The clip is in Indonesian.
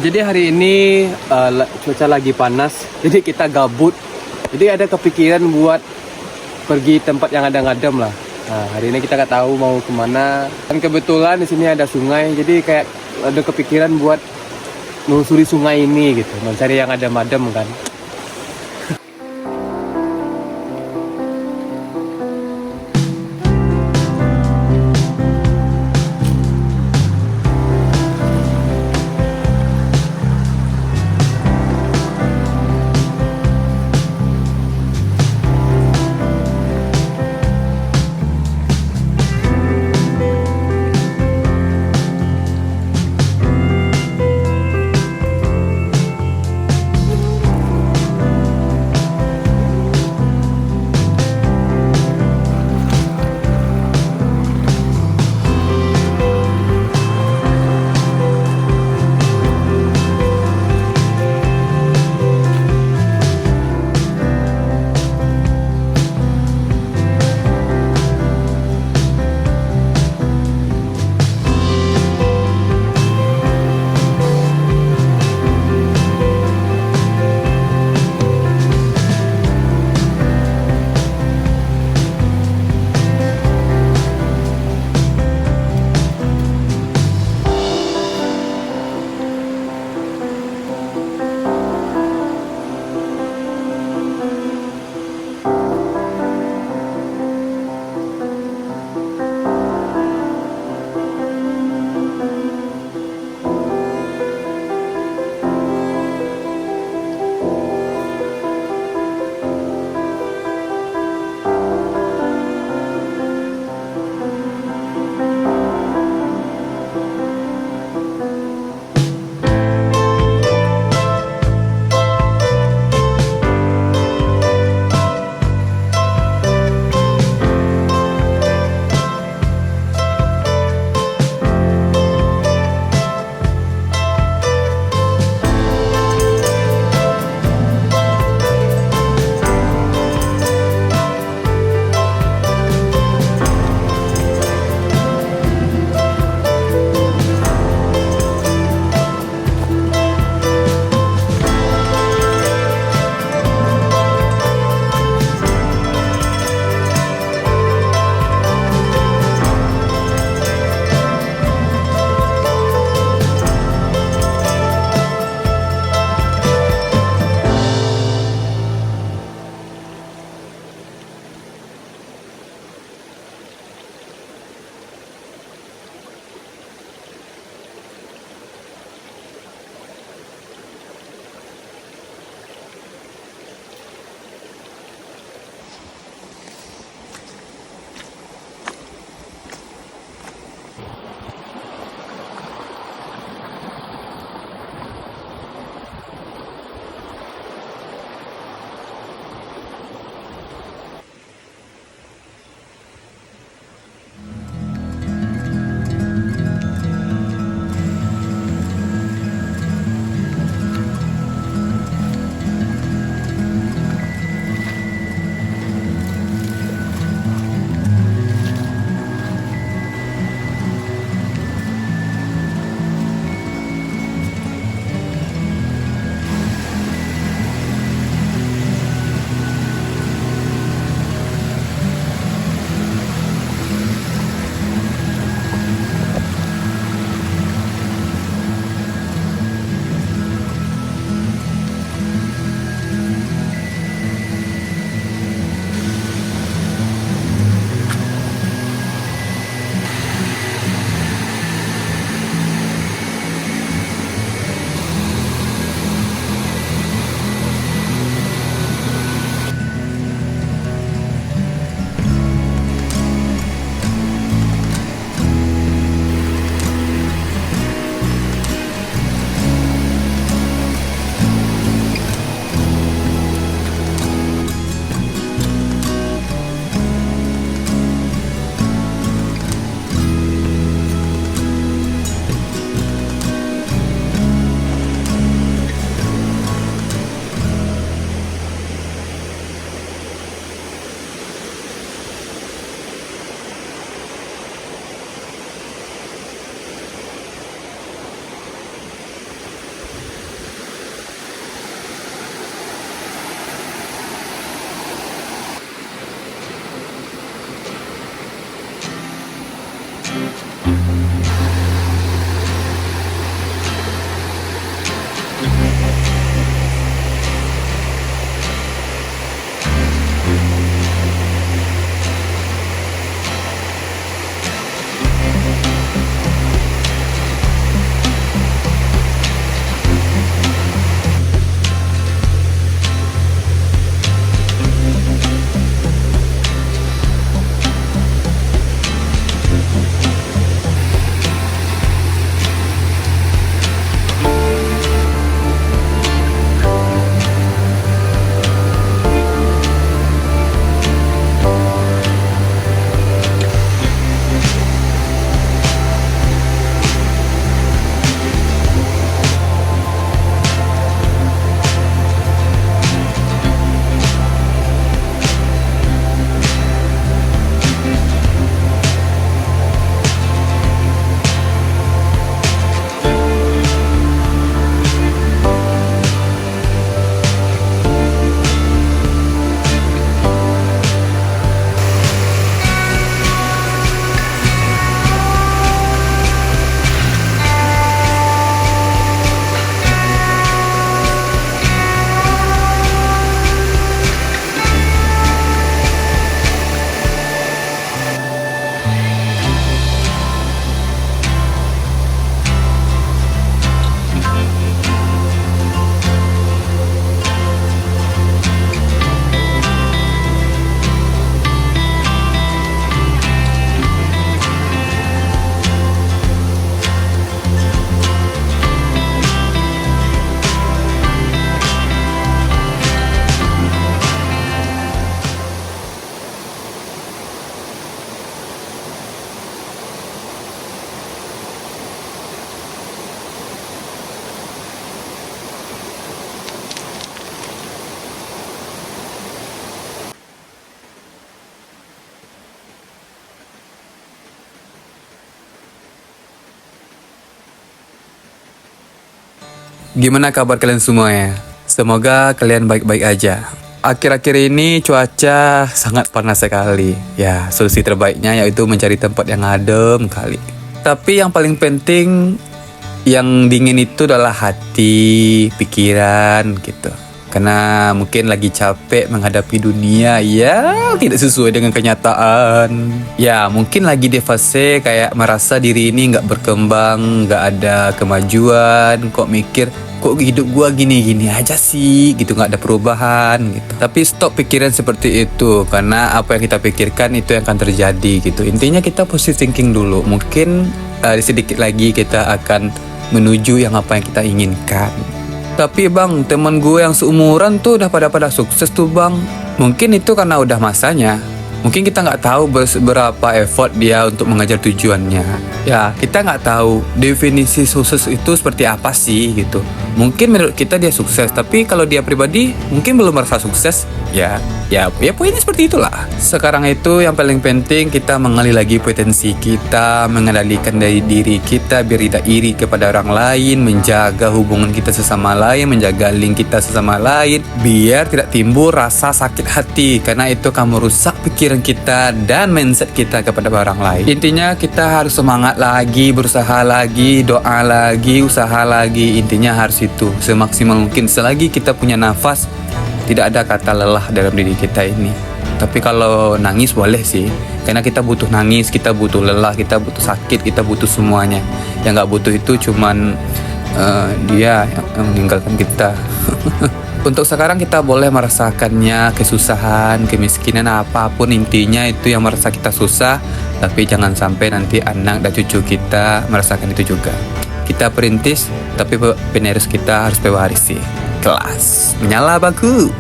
Jadi hari ini cuaca lagi panas, jadi kita gabut. Jadi ada kepikiran buat pergi tempat yang ada ngadem lah. Nah, hari ini kita nggak tahu mau kemana. Dan kebetulan di sini ada sungai, jadi kayak ada kepikiran buat menelusuri sungai ini gitu, mencari yang adem-adem kan. Gimana kabar kalian semua ya? Semoga kalian baik-baik aja. Akhir-akhir ini cuaca sangat panas sekali. Ya, solusi terbaiknya yaitu mencari tempat yang adem kali. Tapi yang paling penting, yang dingin itu adalah hati, pikiran gitu. Karena mungkin lagi capek menghadapi dunia ya tidak sesuai dengan kenyataan. Ya mungkin lagi di fase kayak merasa diri ini nggak berkembang, nggak ada kemajuan. Kok mikir kok hidup gua gini-gini aja sih gitu, nggak ada perubahan gitu. Tapi stop pikiran seperti itu, karena apa yang kita pikirkan itu yang akan terjadi gitu. Intinya kita positive thinking dulu. Mungkin sedikit lagi kita akan menuju yang apa yang kita inginkan. Tapi bang, teman gue yang seumuran tuh udah pada sukses tuh bang. Mungkin itu karena udah masanya. Mungkin kita nggak tahu berapa effort dia untuk mengejar tujuannya. Ya, kita nggak tahu definisi sukses itu seperti apa sih gitu. Mungkin menurut kita dia sukses, tapi kalau dia pribadi mungkin belum merasa sukses. Ya poinnya seperti itulah. Sekarang itu yang paling penting kita mengali lagi potensi kita, mengendalikan dari diri kita biar tidak iri kepada orang lain, menjaga hubungan kita sesama lain, menjaga link kita sesama lain, biar tidak timbul rasa sakit hati, karena itu akan merusak pikiran kita dan mindset kita kepada orang lain. Intinya kita harus semangat lagi, berusaha lagi, doa lagi, usaha lagi. Intinya harus itu semaksimal mungkin. Selagi kita punya nafas, tidak ada kata lelah dalam diri kita ini. Tapi kalau nangis boleh sih, karena kita butuh nangis, kita butuh lelah, kita butuh sakit, kita butuh semuanya. Yang nggak butuh itu cuman dia yang meninggalkan kita. Untuk sekarang kita boleh merasakannya, kesusahan, kemiskinan, apapun intinya itu yang merasa kita susah. Tapi jangan sampai nanti anak dan cucu kita merasakan itu juga. Kita perintis, tapi penerus kita harus pewaris sih. Kelas menyala baku.